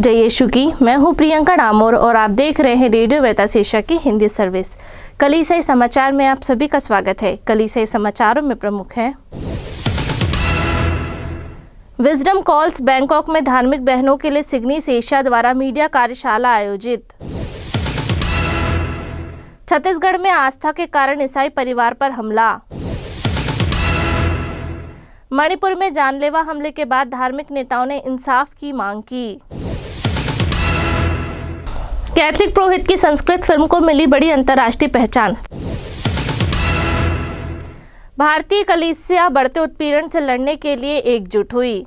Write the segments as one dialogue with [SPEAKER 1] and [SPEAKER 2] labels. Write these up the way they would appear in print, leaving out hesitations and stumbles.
[SPEAKER 1] जय यीशु की। मैं हूं प्रियंका डामोर और आप देख रहे हैं रेडियो वार्ता शीर्षक की हिंदी सर्विस। कलीसियाई समाचार में आप सभी का स्वागत है। कलीसियाई समाचारों में प्रमुख है विजडम कॉल्स बैंकॉक में धार्मिक बहनों के लिए सिग्नीस एशिया द्वारा मीडिया कार्यशाला आयोजित। छत्तीसगढ़ में आस्था के कारण ईसाई परिवार पर हमला। मणिपुर में जानलेवा हमले के बाद धार्मिक नेताओं ने इंसाफ की मांग की। कैथलिक पुरोहित की संस्कृत फिल्म को मिली बड़ी अंतर्राष्ट्रीय पहचान। भारतीय कलीसिया बढ़ते उत्पीड़न से लड़ने के लिए एकजुट हुई।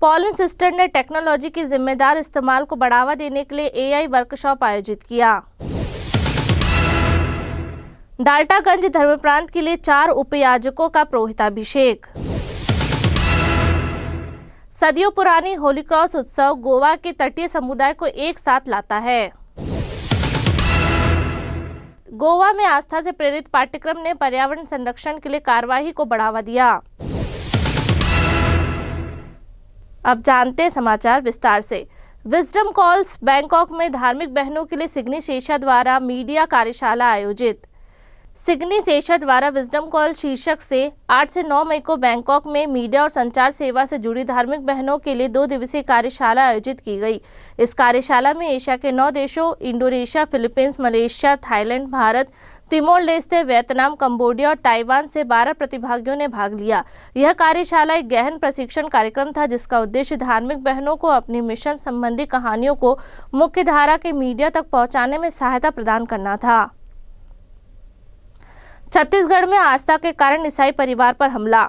[SPEAKER 1] पॉलिन सिस्टर ने टेक्नोलॉजी की जिम्मेदार इस्तेमाल को बढ़ावा देने के लिए एआई वर्कशॉप आयोजित किया। डाल्टागंज धर्म प्रांत के लिए 4 उपयाजकों का पुरोहिताभिषेक। सदियों पुरानी होली क्रॉस उत्सव गोवा के तटीय समुदाय को एक साथ लाता है। गोवा में आस्था से प्रेरित पाठ्यक्रम ने पर्यावरण संरक्षण के लिए कार्यवाही को बढ़ावा दिया। अब जानते हैं समाचार विस्तार से। विजडम कॉल्स बैंकॉक में धार्मिक बहनों के लिए सिग्नीस एशिया द्वारा मीडिया कार्यशाला आयोजित। सिग्नीस एशिया द्वारा विजडम कॉल शीर्षक से 8 से 9 मई को बैंकॉक में मीडिया और संचार सेवा से जुड़ी धार्मिक बहनों के लिए 2 दिवसीय कार्यशाला आयोजित की गई। इस कार्यशाला में एशिया के 9 देशों Indonesia, Philippines, Malaysia, Thailand, Bharat, Timor Leste, Vietnam, Cambodia और ताइवान से 12 प्रतिभागियों ने भाग लिया। यह कार्यशाला एक गहन प्रशिक्षण कार्यक्रम था जिसका उद्देश्य धार्मिक बहनों को अपनी मिशन संबंधी कहानियों को मुख्य धारा के मीडिया तक पहुंचाने में सहायता प्रदान करना था। छत्तीसगढ़ में आस्था के कारण ईसाई परिवार पर हमला।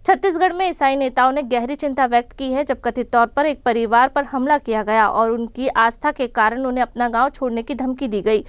[SPEAKER 1] छत्तीसगढ़ में ईसाई नेताओं ने गहरी चिंता व्यक्त की है जब कथित तौर पर एक परिवार पर हमला किया गया और उनकी आस्था के कारण उन्हें अपना गांव छोड़ने की धमकी दी गई।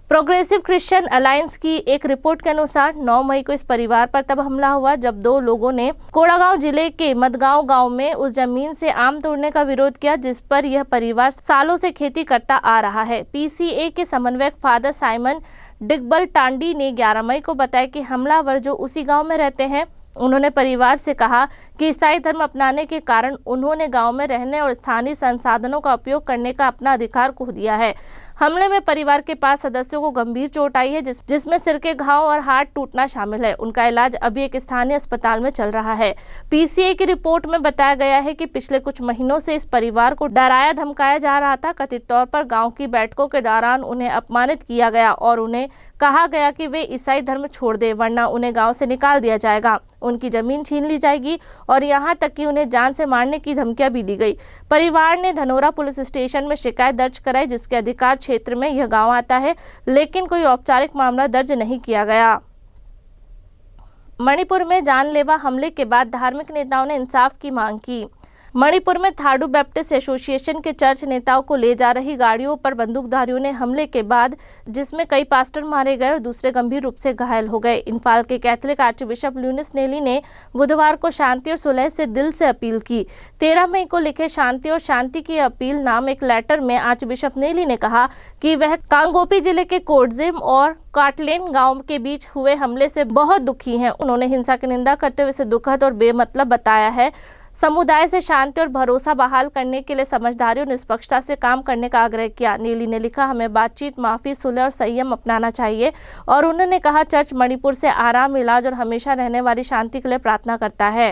[SPEAKER 1] प्रोग्रेसिव क्रिश्चियन अलायंस की एक रिपोर्ट के अनुसार 9 मई को इस परिवार पर तब हमला हुआ जब 2 लोगों ने कोड़ागांव जिले के मदगांव गांव में उस जमीन से आम तोड़ने का विरोध किया जिस पर यह परिवार सालों से खेती करता आ रहा है। पीसीए के समन्वयक फादर साइमन डिगबल टांडी ने 11 मई को बताया कि हमलावर जो उसी गांव में रहते हैं, उन्होंने परिवार से कहा कि ईसाई धर्म अपनाने के कारण उन्होंने गांव में रहने और स्थानीय संसाधनों का उपयोग करने का अपना अधिकार खो दिया है। हमले में परिवार के 5 सदस्यों को गंभीर चोट आई है जिसमें सिर के घाव और हाथ टूटना शामिल है। उनका इलाज अभी एक स्थानीय अस्पताल में चल रहा है। पीसीए की रिपोर्ट में बताया गया है कि पिछले कुछ महीनों से इस परिवार को डराया धमकाया जा रहा था। कथित तौर पर गांव की बैठकों के दौरान उन्हें अपमानित किया गया और उन्हें कहा गया कि वे ईसाई धर्म छोड़ दे वरना उन्हें गाँव से निकाल दिया जाएगा, उनकी जमीन छीन ली जाएगी और यहाँ तक कि उन्हें जान से मारने की धमकियां भी दी गई। परिवार ने धनोरा पुलिस स्टेशन में शिकायत दर्ज कराई जिसके अधिकार क्षेत्र में यह गांव आता है, लेकिन कोई औपचारिक मामला दर्ज नहीं किया गया। मणिपुर में जानलेवा हमले के बाद धार्मिक नेताओं ने इंसाफ की मांग की। मणिपुर में थाडू बैप्टिस्ट एसोसिएशन के चर्च नेताओं को ले जा रही गाड़ियों पर बंदूकधारियों ने हमले के बाद जिसमें कई पास्टर मारे गए और दूसरे गंभीर रूप से घायल हो गए। इम्फाल के कैथलिक आर्चबिशप ल्यूनिस नेली ने बुधवार को शांति और सुलह से दिल से अपील की। 13 मई को लिखे शांति और शांति की अपील नाम एक लेटर में आर्चबिशप नेली ने कहा कि वह कांगोपी जिले के कोटजिम और काटलेन गांव के बीच हुए हमले से बहुत दुखी हैं। उन्होंने हिंसा की निंदा करते हुए इसे दुखद और बेमतलब बताया है। समुदाय से शांति और भरोसा बहाल करने के लिए समझदारी और निष्पक्षता से काम करने का आग्रह किया। नीली ने लिखा, हमें बातचीत, माफी, सुलह और संयम अपनाना चाहिए और उन्होंने कहा चर्च मणिपुर से आराम, इलाज और हमेशा रहने वाली शांति के लिए प्रार्थना करता है।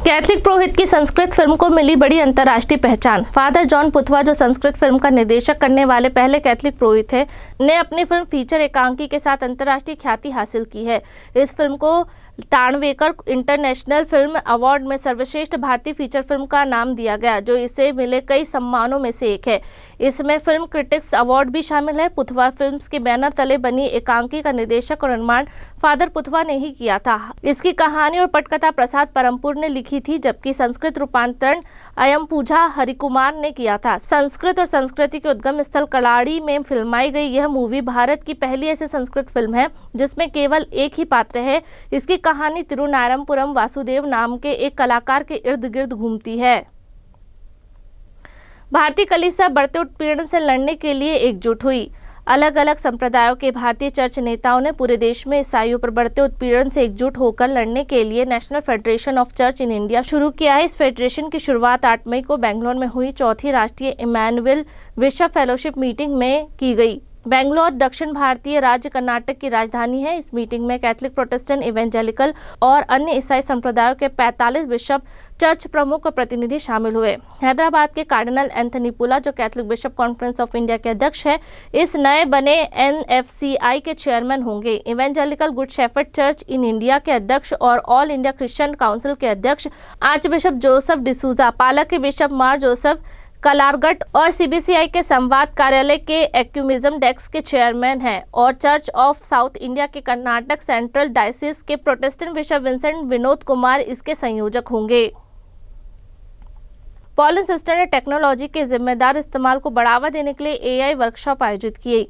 [SPEAKER 1] कैथलिक पुरोहित की संस्कृत फिल्म को मिली बड़ी अंतर्राष्ट्रीय पहचान। फादर जॉन पुथवा जो संस्कृत फिल्म का निर्देशक करने वाले पहले कैथलिक पुरोहित हैं, ने अपनी फिल्म फीचर एकांकी के साथ अंतर्राष्ट्रीय ख्याति हासिल की है। इस फिल्म को ताणवेकर इंटरनेशनल फिल्म अवार्ड में सर्वश्रेष्ठ भारतीय फीचर फिल्म का नाम दिया गया जो इसे मिले कई सम्मानों में से एक है। इसमें फिल्म क्रिटिक्स अवार्ड भी शामिल है। पुथवा फिल्म्स के बैनर तले बनी एकांकी का निर्देशक और निर्माण फादर पुथवा ने ही किया था। इसकी कहानी और पटकथा प्रसाद परमपुर ने लिखी थी जबकि संस्कृत रूपांतरण अयमपूजा हरिकुमार ने किया था। संस्कृत और संस्कृति के उद्गम स्थल कलाड़ी में फिल्माई गई यह मूवी भारत की पहली ऐसी संस्कृत फिल्म है जिसमें केवल एक ही पात्र है। इसकी कहानी तिरुनारमपुरम वासुदेव नाम के एक कलाकार के इर्द गिर्द घूमती है। भारतीय कलीसिया बढ़ते उत्पीड़न से लड़ने के लिए एकजुट हुई। अलग अलग संप्रदायों के भारतीय चर्च नेताओं ने पूरे देश में ईसाइयों पर बढ़ते उत्पीड़न से एकजुट होकर लड़ने के लिए national federation of church in India शुरू किया है। इस फेडरेशन की शुरुआत 8 मई को बेंगलोर में हुई चौथी राष्ट्रीय इमैनुअल बिशप फेलोशिप मीटिंग में की गई। बेंगलोर दक्षिण भारतीय राज्य कर्नाटक की राजधानी है। इस मीटिंग में कैथलिक, प्रोटेस्टेंट, इवेंजेलिकल और अन्य ईसाई संप्रदायों के 45 बिशप, चर्च प्रमुख और प्रतिनिधि शामिल हुए। हैदराबाद के कार्डिनल एंथनी पुला, जो Catholic bishop conference of India के अध्यक्ष हैं, इस नए बने NFCI के चेयरमैन होंगे। Evangelical good shepherd church in India के अध्यक्ष और ऑल इंडिया क्रिश्चियन काउंसिल के अध्यक्ष आर्च बिशप जोसेफ डिसूजा, पालक के बिशप मार जोसेफ कलारगट और CBCI के संवाद कार्यालय के एक्यूमिज्म डेस्क के चेयरमैन हैं और चर्च ऑफ साउथ इंडिया के कर्नाटक सेंट्रल डायसिस के Protestant bishop Vincent Vinod Kumar इसके संयोजक होंगे। पॉलिन सिस्टर ने टेक्नोलॉजी के जिम्मेदार इस्तेमाल को बढ़ावा देने के लिए AI वर्कशॉप आयोजित की।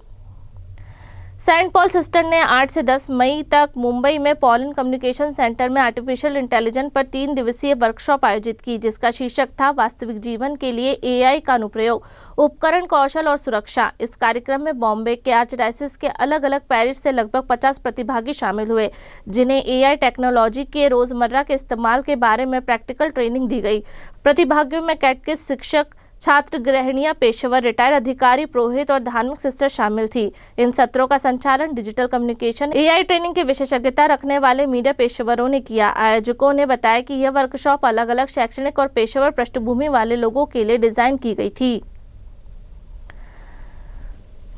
[SPEAKER 1] सेंट पॉल सिस्टर ने 8 से 10 मई तक मुंबई में पॉलिन कम्युनिकेशन सेंटर में आर्टिफिशियल इंटेलिजेंस पर 3 दिवसीय वर्कशॉप आयोजित की, जिसका शीर्षक था वास्तविक जीवन के लिए AI का अनुप्रयोग, उपकरण, कौशल और सुरक्षा। इस कार्यक्रम में बॉम्बे के आर्चडायसिस के अलग अलग पैरिश से लगभग 50 प्रतिभागी शामिल हुए, जिन्हें AI टेक्नोलॉजी के रोजमर्रा के इस्तेमाल के बारे में प्रैक्टिकल ट्रेनिंग दी गई। प्रतिभागियों में कैटेकिस्ट, शिक्षक, छात्र, गृहिणियां, पेशेवर, रिटायर्ड अधिकारी, पुरोहित और धार्मिक सिस्टर शामिल थी। इन सत्रों का संचालन डिजिटल कम्युनिकेशन AI ट्रेनिंग की विशेषज्ञता रखने वाले मीडिया पेशेवरों ने किया। आयोजकों ने बताया कि यह वर्कशॉप अलग अलग शैक्षणिक और पेशेवर पृष्ठभूमि वाले लोगों के लिए डिजाइन की गई थी।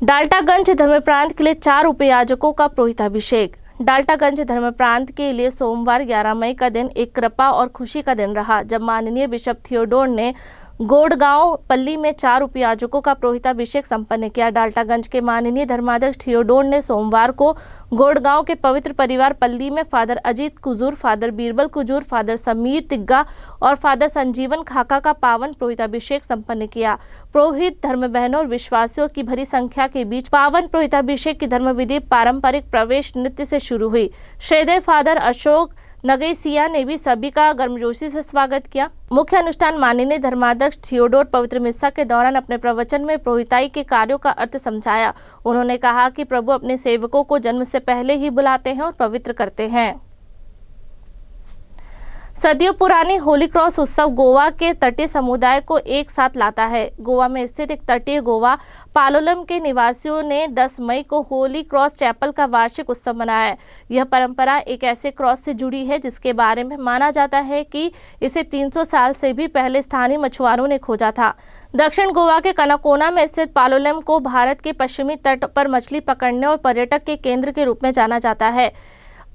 [SPEAKER 1] डाल्टागंज धर्म प्रांत के लिए 4 उपयाजकों का पुरोहिताभिषेक। डाल्टागंज धर्म प्रांत के लिए सोमवार 11 मई का दिन एक कृपा और खुशी का दिन रहा, जब माननीय बिशप थियोडोर ने गोड़गांव पल्ली में 4 उपयाजकों का पुरोहिताभिषेक संपन्न किया। डाल्टागंज के माननीय धर्माध्यक्ष थियोडोर ने सोमवार को गोड़गांव के पवित्र परिवार पल्ली में father Ajit Kujur, father Birbal Kujur, father Sameer Tigga और फादर संजीवन खाका का पावन पुरोहिताभिषेक संपन्न किया। पुरोहित, धर्म बहनों और विश्वासियों की भरी संख्या के बीच पावन पुरोहिताभिषेक की धर्मविधि पारंपरिक प्रवेश नृत्य से शुरू हुई। श्रद्धेय फादर अशोक नगैसिया ने भी सभी का गर्मजोशी से स्वागत किया। मुख्य अनुष्ठान माननीय धर्माध्यक्ष थियोडोर पवित्र मिस्सा के दौरान अपने प्रवचन में पुरोहिताई के कार्यों का अर्थ समझाया। उन्होंने कहा कि प्रभु अपने सेवकों को जन्म से पहले ही बुलाते हैं और पवित्र करते हैं। सदियों पुरानी होली क्रॉस उत्सव गोवा के तटीय समुदाय को एक साथ लाता है। गोवा में स्थित एक तटीय गोवा पालोलम के निवासियों ने 10 मई को होली क्रॉस चैपल का वार्षिक उत्सव मनाया। यह परंपरा एक ऐसे क्रॉस से जुड़ी है जिसके बारे में माना जाता है कि इसे 300 साल से भी पहले स्थानीय मछुआरों ने खोजा था। दक्षिण गोवा के कनाकोना में स्थित पालोलम को भारत के पश्चिमी तट पर मछली पकड़ने और पर्यटक के केंद्र के रूप में जाना जाता है।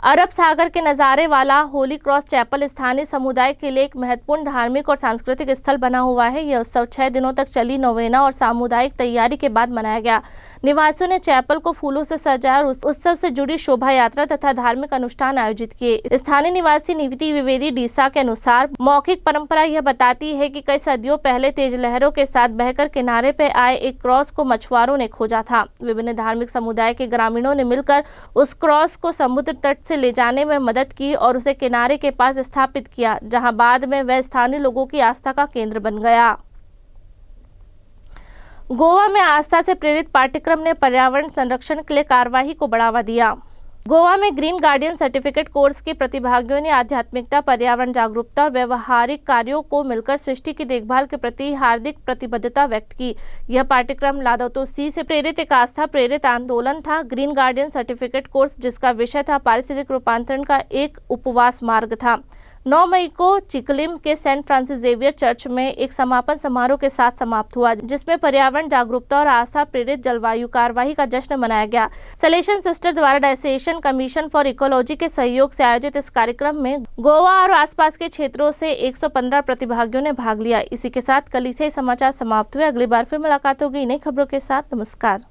[SPEAKER 1] अरब सागर के नज़ारे वाला होली क्रॉस चैपल स्थानीय समुदाय के लिए एक महत्वपूर्ण धार्मिक और सांस्कृतिक स्थल बना हुआ है। यह उत्सव 6 दिनों तक चली नोवेना और सामुदायिक तैयारी के बाद मनाया गया। निवासियों ने चैपल को फूलों से सजाया और उत्सव से जुड़ी शोभा यात्रा तथा धार्मिक अनुष्ठान आयोजित किए। स्थानीय निवासी निविति विवेदी डीसा के अनुसार मौखिक परंपरा यह बताती है कि कई सदियों पहले तेज लहरों के साथ बहकर किनारे पर आए एक क्रॉस को मछुआरों ने खोजा था। विभिन्न धार्मिक समुदाय के ग्रामीणों ने मिलकर उस क्रॉस को समुद्र तट से ले जाने में मदद की और उसे किनारे के पास स्थापित किया, जहां बाद में वह स्थानीय लोगों की आस्था का केंद्र बन गया। गोवा में आस्था से प्रेरित पाठ्यक्रम ने पर्यावरण संरक्षण के लिए कार्यवाही को बढ़ावा दिया। गोवा में ग्रीन गार्डियन सर्टिफिकेट कोर्स के प्रतिभागियों ने आध्यात्मिकता, पर्यावरण जागरूकता और व्यवहारिक कार्यों को मिलकर सृष्टि की देखभाल के प्रति हार्दिक प्रतिबद्धता व्यक्त की। यह पाठ्यक्रम लादौतो सी से प्रेरित एक आस्था प्रेरित आंदोलन था। ग्रीन गार्डियन सर्टिफिकेट कोर्स, जिसका विषय था पारिस्थितिक रूपांतरण का एक उपवास मार्ग था, 9 मई को चिकलिम के सेंट फ्रांसिस जेवियर चर्च में एक समापन समारोह के साथ समाप्त हुआ, जिसमें पर्यावरण जागरूकता और आस्था प्रेरित जलवायु कार्यवाही का जश्न मनाया गया। सलेशन सिस्टर द्वारा डायसेशन कमीशन फॉर इकोलॉजी के सहयोग से आयोजित इस कार्यक्रम में गोवा और आसपास के क्षेत्रों से 115 प्रतिभागियों ने भाग लिया। इसी के साथ कलिसियाई समाचार समाप्त हुए। अगली बार फिर मुलाकात होगी नई खबरों के साथ। नमस्कार।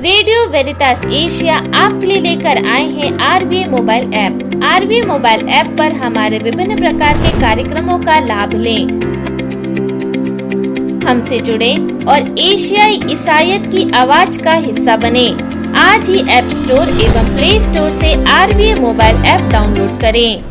[SPEAKER 2] रेडियो वेरितास एशिया आपके लिए लेकर आए हैं RVA mobile app. RVA mobile app पर हमारे विभिन्न प्रकार के कार्यक्रमों का लाभ लें, हमसे जुड़े और एशियाई ईसाईयत की आवाज का हिस्सा बने। आज ही ऐप स्टोर एवं प्ले स्टोर से RVA मोबाइल ऐप डाउनलोड करें।